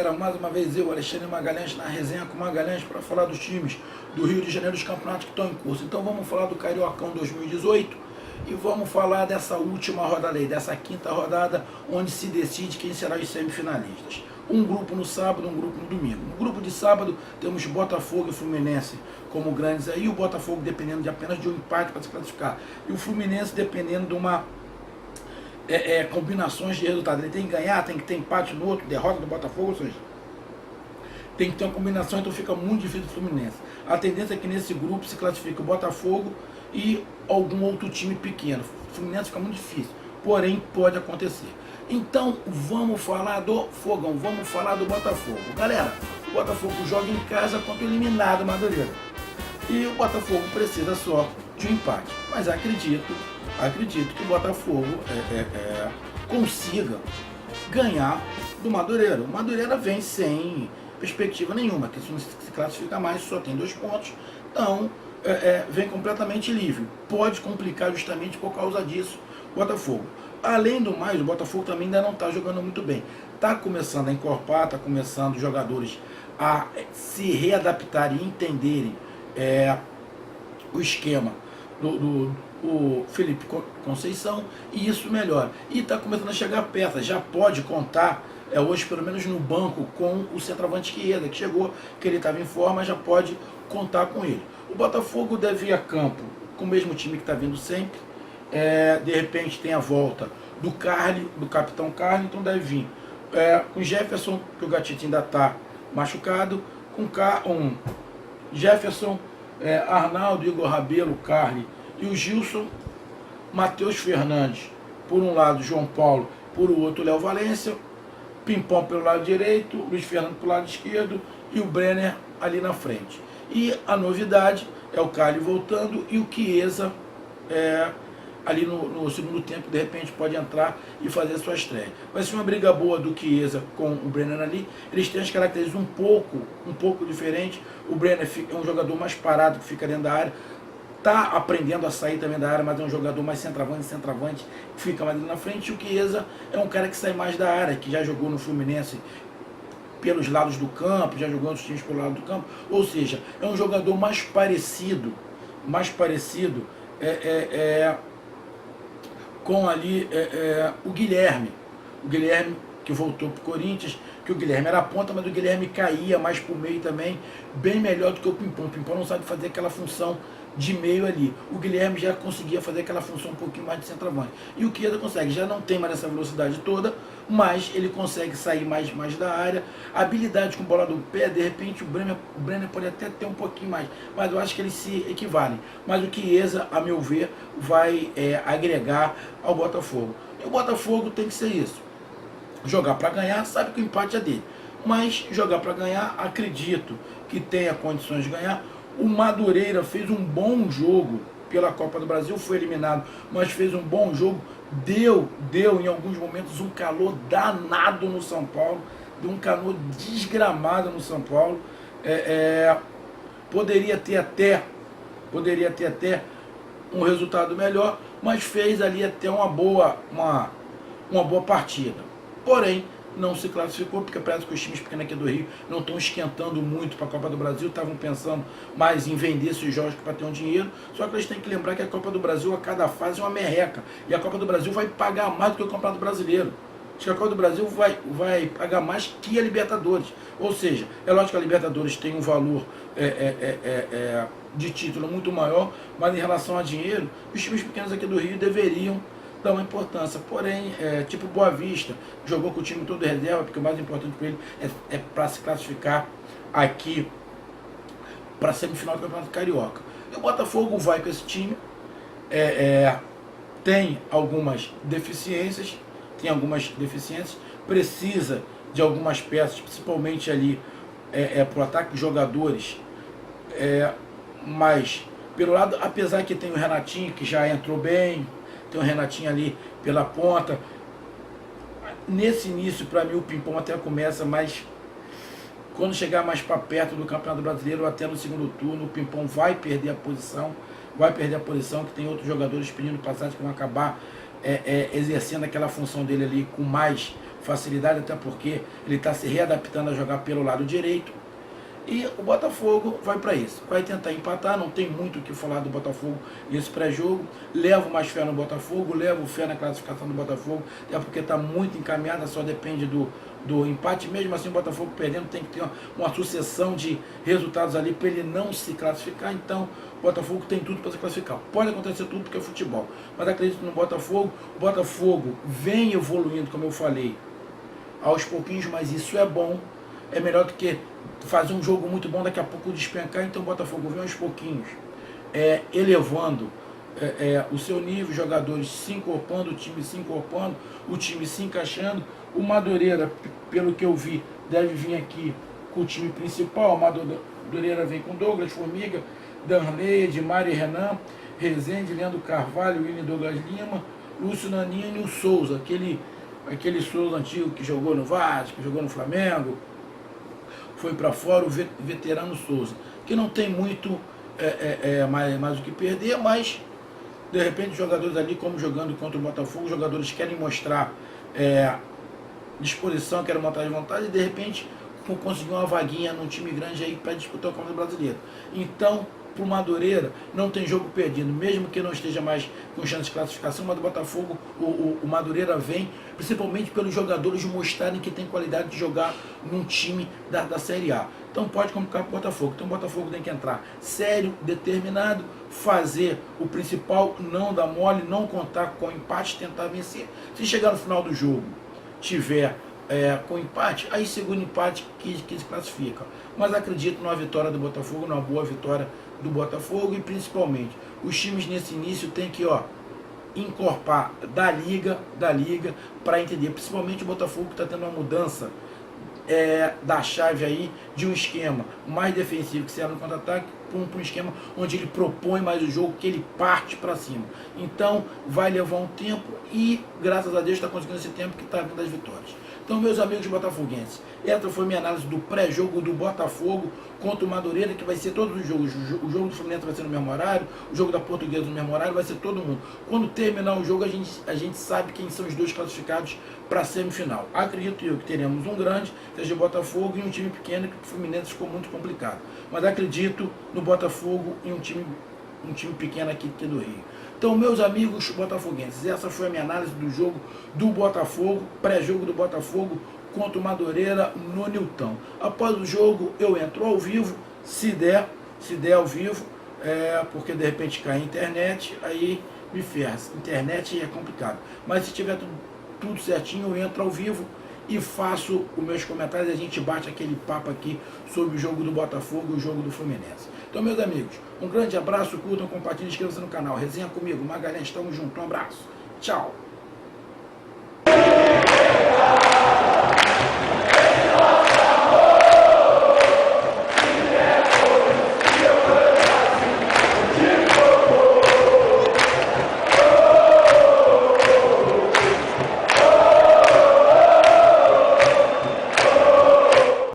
galera, mais uma vez eu, Alexandre Magalhães, na resenha com Magalhães para falar dos times do Rio de Janeiro, dos campeonatos que estão em curso. Então vamos falar do Cariocão 2018 e vamos falar dessa última rodada aí, dessa quinta rodada, onde se decide quem será os semifinalistas. Um grupo no sábado, um grupo no domingo. No grupo de sábado temos Botafogo e Fluminense como grandes aí, o Botafogo dependendo de apenas de um empate para se classificar, e o Fluminense dependendo de uma combinações de resultados. Ele tem que ganhar, tem que ter empate no outro, derrota do Botafogo, ou seja, tem que ter uma combinação, então fica muito difícil o Fluminense. A tendência é que nesse grupo se classifique o Botafogo e algum outro time pequeno. O Fluminense fica muito difícil, porém pode acontecer. Então vamos falar do Fogão, vamos falar do Botafogo. Galera, o Botafogo joga em casa contra o eliminado Madureira. E o Botafogo precisa só de um empate. Mas acredito que o Botafogo consiga ganhar do Madureira. O Madureira vem sem perspectiva nenhuma, que se não se classifica mais, só tem 2 pontos. Então vem completamente livre. Pode complicar justamente por causa disso o Botafogo. Além do mais, o Botafogo também ainda não está jogando muito bem. Está começando a encorpar, está começando os jogadores a se readaptarem e entenderem o esquema do Felipe Conceição, e isso melhora. E está começando a chegar peças, já pode contar, hoje pelo menos no banco, com o centroavante Chiesa, que chegou, que ele estava em forma, já pode contar com ele. O Botafogo deve ir a campo com o mesmo time que está vindo sempre. De repente tem a volta do Carly, do capitão Carly, então deve vir com Jefferson, que o Gatito ainda está machucado, com Jefferson, Arnaldo, Igor Rabelo, Carly e o Gilson, Matheus Fernandes por um lado, João Paulo por outro, Léo Valência, Pimpão pelo lado direito, Luiz Fernando pelo lado esquerdo e o Brenner ali na frente. E a novidade é o Carly voltando e o Chiesa ali no segundo tempo, de repente pode entrar e fazer a sua estreia. Vai ser uma briga boa do Chiesa com o Brenner ali. Eles têm as características um pouco diferentes. O Brenner é um jogador mais parado, que fica dentro da área. Está aprendendo a sair também da área, mas é um jogador mais centroavante, que fica mais ali na frente. E o Chiesa é um cara que sai mais da área, que já jogou no Fluminense pelos lados do campo, já jogou nos times pelo lado do campo. Ou seja, é um jogador mais parecido com ali o Guilherme que voltou para o Corinthians, que o Guilherme era a ponta, mas o Guilherme caía mais para o meio também, bem melhor do que o Pimpão. O Pimpão não sabe fazer aquela função de meio ali. O Guilherme já conseguia fazer aquela função um pouquinho mais de centroavante. E o Chiesa consegue, já não tem mais essa velocidade toda, mas ele consegue sair mais da área. Habilidade com bola do pé, de repente o Brenner pode até ter um pouquinho mais, mas eu acho que eles se equivalem. Mas o Chiesa, a meu ver, vai agregar ao Botafogo. E o Botafogo tem que ser isso. Jogar para ganhar, sabe que o empate é dele. Mas jogar para ganhar, acredito que tenha condições de ganhar. O Madureira fez um bom jogo pela Copa do Brasil, foi eliminado, mas fez um bom jogo. Deu em alguns momentos um calor danado no São Paulo, deu um calor desgramado no São Paulo. Poderia ter até um resultado melhor, mas fez ali até uma boa partida. Porém, não se classificou, porque parece que os times pequenos aqui do Rio não estão esquentando muito para a Copa do Brasil, estavam pensando mais em vender esses jogos para ter um dinheiro. Só que eles têm que lembrar que a Copa do Brasil, a cada fase, é uma merreca. E a Copa do Brasil vai pagar mais do que o Campeonato Brasileiro. Acho que a Copa do Brasil vai pagar mais que a Libertadores. Ou seja, é lógico que a Libertadores tem um valor de título muito maior, mas em relação a dinheiro, os times pequenos aqui do Rio deveriam dar uma importância. Porém, tipo Boa Vista, jogou com o time todo reserva, porque o mais importante para ele é para se classificar aqui para a semifinal do Campeonato Carioca. E o Botafogo vai com esse time, tem algumas deficiências, precisa de algumas peças, principalmente ali para o ataque, jogadores, mas pelo lado, apesar que tem o Renatinho, que já entrou bem, tem o Renatinho ali pela ponta. Nesse início, para mim, o Pimpão até começa, mas quando chegar mais para perto do Campeonato Brasileiro, até no segundo turno, o Pimpão vai perder a posição, que tem outros jogadores pedindo passagem que vão acabar exercendo aquela função dele ali com mais facilidade, até porque ele está se readaptando a jogar pelo lado direito. E o Botafogo vai para isso. Vai tentar empatar, não tem muito o que falar do Botafogo nesse pré-jogo. Levo mais fé no Botafogo, levo fé na classificação do Botafogo, até porque está muito encaminhada, só depende do empate. Mesmo assim, o Botafogo perdendo tem que ter uma sucessão de resultados ali para ele não se classificar. Então, o Botafogo tem tudo para se classificar. Pode acontecer tudo porque é futebol. Mas acredito no Botafogo. O Botafogo vem evoluindo, como eu falei, aos pouquinhos, mas isso é bom. É melhor do que fazer um jogo muito bom, daqui a pouco despencar. Então o Botafogo vem aos pouquinhos, elevando o seu nível, os jogadores se encorpando, o time se encorpando, o time se encaixando. O Madureira, pelo que eu vi, deve vir aqui com o time principal. O Madureira vem com Douglas, Formiga, Danley, Edmar e Renan, Rezende, Leandro Carvalho, Willian Douglas Lima, Lúcio Nanini e o Souza, aquele Souza antigo que jogou no Vasco, que jogou no Flamengo, foi para fora, o veterano Souza, que não tem muito mais o que perder, mas de repente os jogadores ali, como jogando contra o Botafogo, os jogadores querem mostrar disposição, querem mostrar de vontade e de repente conseguir uma vaguinha num time grande aí para disputar o Campeonato Brasileiro. Então, para o Madureira, não tem jogo perdido, mesmo que não esteja mais com chance de classificação, mas o Botafogo, o Madureira vem, principalmente pelos jogadores mostrarem que tem qualidade de jogar num time da Série A. Então pode complicar para o Botafogo. Então o Botafogo tem que entrar sério, determinado, fazer o principal, não dar mole, não contar com empate, tentar vencer. Se chegar no final do jogo, tiver com empate, aí segundo empate que se classifica. Mas acredito numa vitória do Botafogo, numa boa vitória do Botafogo, e principalmente os times nesse início tem que encorpar da liga para entender, principalmente o Botafogo que está tendo uma mudança da chave aí de um esquema mais defensivo que serve no contra-ataque para um esquema onde ele propõe mais o jogo, que ele parte para cima. Então vai levar um tempo e graças a Deus está conseguindo esse tempo que está vindo das vitórias. Então, meus amigos botafoguenses, essa foi minha análise do pré-jogo do Botafogo contra o Madureira, que vai ser todos os jogos. O jogo do Fluminense vai ser no mesmo horário, o jogo da Portuguesa no mesmo horário, vai ser todo mundo. Quando terminar o jogo, a gente sabe quem são os dois classificados para a semifinal. Acredito eu que teremos um grande, seja o Botafogo, e um time pequeno, que o Fluminense ficou muito complicado. Mas acredito no Botafogo e um time pequeno aqui do Rio. Então, meus amigos botafoguenses, essa foi a minha análise do jogo do Botafogo, pré-jogo do Botafogo contra o Madureira no Nilton. Após o jogo, eu entro ao vivo, se der ao vivo, porque de repente cai a internet, aí me ferra. Internet é complicado. Mas se tiver tudo certinho, eu entro ao vivo e faço os meus comentários e a gente bate aquele papo aqui sobre o jogo do Botafogo e o jogo do Fluminense. Então, meus amigos, um grande abraço, curtam, compartilhem, inscrevam-se no canal. Resenha comigo, Magalhães, estamos juntos, um abraço. Tchau.